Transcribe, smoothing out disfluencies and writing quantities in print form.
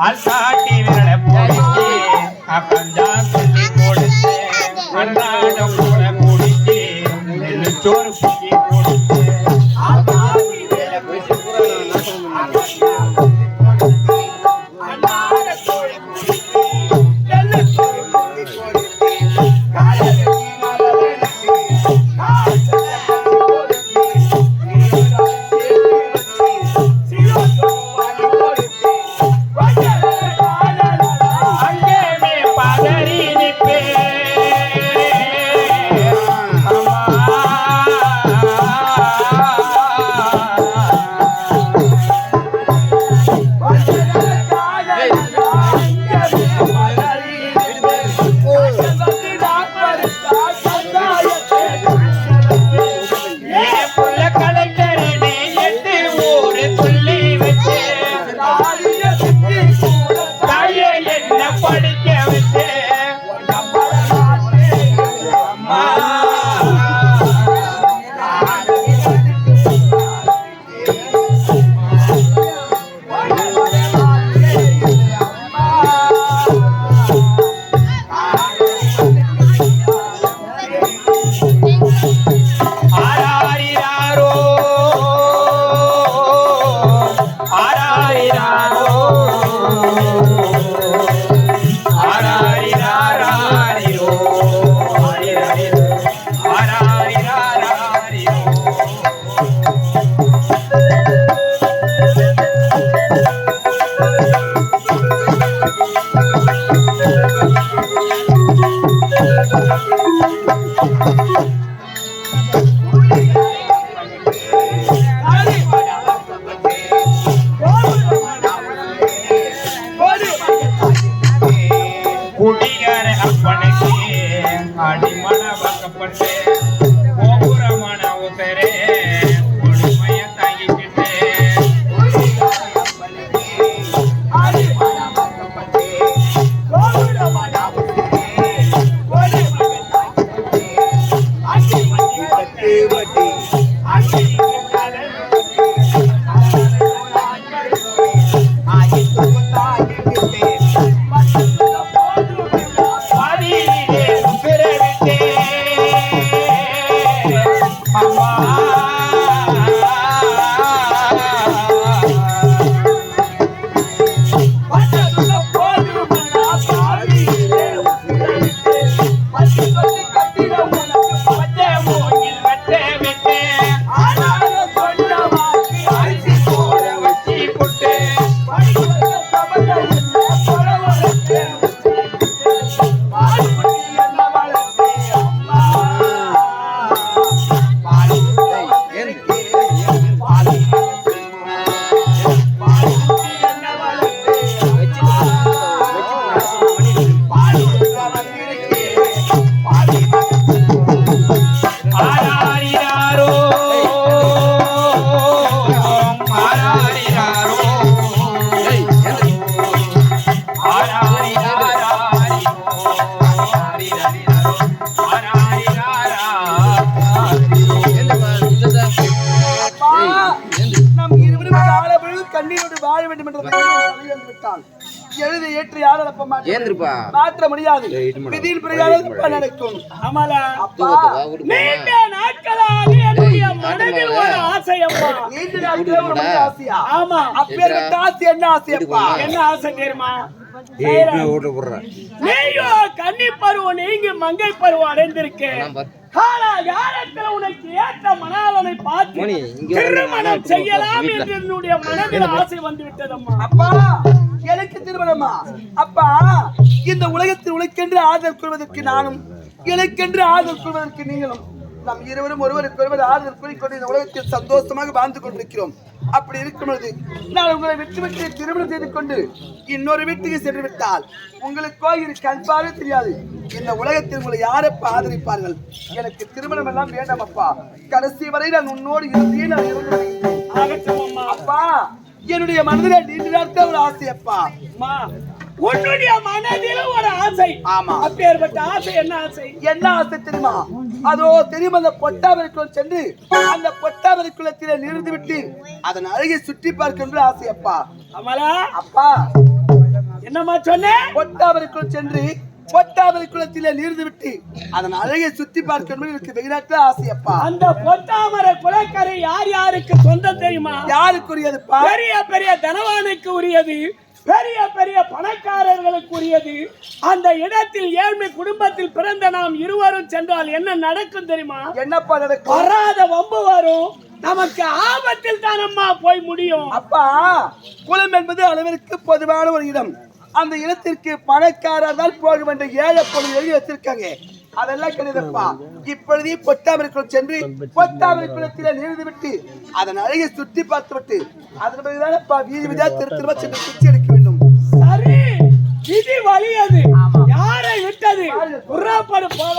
அல்காட்டி விரல போடுச்சு அப்பந்தா சொல்லி போடுச்சு அன்னாடம் கூட போடுச்சு சோறு குச்சி போடுச்சு அல்காட்டி விரல குடிகார அப்பனுக்கு அடிமன வாக்கப்பட்டு கோபுரமான உதரே கொடுமைய தாங்கிக்கிட்டு மாற்ற முடியாது. விதியின் பிரகாரம் நடக்கும். நீண்ட நாட்களாக என்னுடைய மனதில் ஒரு ஆசை அம்மா. நீண்ட நாட்களாக ஒரு ஆசையா? ஆமா. அப்பேற்பட்ட ஆசை என்ன ஆசையப்பா? என்ன ஆசை தெரியுமா? நீயோ கன்னி பருவம் நீங்க மங்கை பருவம் அடைந்திருக்கேன். காலகாலத்தில் உனக்கு ஏற்ற மணாளனை பார்த்து திருமணம் செய்யலாம் என்று என்னுடைய மனதில் ஆசை வந்து விட்டதம்மா. அப்பா எனக்கு திருமணமா? அப்பா இந்த உலகத்தில் உனக்கென்று ஆதரவு கொள்வதற்கு நானும் எனக்கென்று ஆதரவு கொள்வதற்கு நீங்களும் நாம் இருவரும் ஒருவருக்கு ஒருவர் ஆதரவு கூறிக்கொண்டு இந்த உலகத்தில் சந்தோஷமாக வாழ்ந்து கொண்டிருக்கிறோம். அப்படி இருக்கும் பொழுது நான் உங்களை விட்டு திருமணம் செய்து கொண்டு இன்னொரு வீட்டுக்கு சென்று விட்டால் உங்களுக்கோ இது கண்பாவே தெரியாது. இந்த உலகத்தில் உங்களை யாரப்பா ஆதரிப்பார்கள்? எனக்கு திருமணம் எல்லாம் வேண்டாம் அப்பா. கடைசி வரை நான் உன்னோடு இருந்தேன் அப்பா. என்னுடைய மனதில் நீண்ட நாட்கள் ஒரு ஆசை அப்பா. உன்னுடைய மனதில் ஒரு ஆசை. ஆமா. அப்பேற்பட்ட ஆசை என்ன ஆசை? என்ன ஆசை தெரியுமா? அதோ தெரியும் அந்த பொட்டாமரைக்குள் சென்று அந்த பொட்டாமரைக்குள்ளத்திலே நிறுத்தி விட்டு அதன் அழகை சுற்றி பார்க்கின்ற ஆசை அப்பா. அமலா அப்பா என்னம்மா சொன்னேன்? பொட்டாமரைக்குள் சென்று பொட்டாமரை குளத்திலே நீர்ந்து விட்டு அதன் அழகை சுத்தி பார்க்க வேண்டும் எனக்கு வெகுநாட்கள் ஆசையப்பா. அந்த பொட்டாமரை குளக்கரை யார் யாருக்கு சொந்தம் தெரியுமா? யாருக்குரியதுப்பா? பெரிய பெரிய தனவானுக்கு உரியது, பெரிய பெரிய பணக்காரர்களுக்கு உரியது. அந்த இடத்தில் ஏழ்மை குடும்பத்தில் பிறந்த நாம் இருவரும் சென்றால் என்ன நடக்கும் தெரியுமா? என்னப்பா நடக்கும்? வராத வம்பு வரும், நமக்கு ஆபத்தில் தான் அம்மா போய் முடியும். அப்பா, குளம் என்பது அளவிற்கு பொதுவான ஒரு இடம். அந்த இடத்திற்கு பணக்காரர் தான் போக வேண்டிய ஏழை பொருள் எழுதி வச்சிருக்காங்க. அதெல்லாம் கிடையாதுப்பா. இப்பொழுதே பொட்டாமரைக்குள் சென்று பொட்டாமரை குளத்தில நீர்ந்து விட்டு அதன் அழகை சுற்றி பார்த்து விட்டு அதன் பிறகுதான் வீதி விதா திரும்ப சென்று பிச்சை எடுக்க வேண்டும். சரி, விதி வலியது. யாரை விட்டது? புறப்படு போவ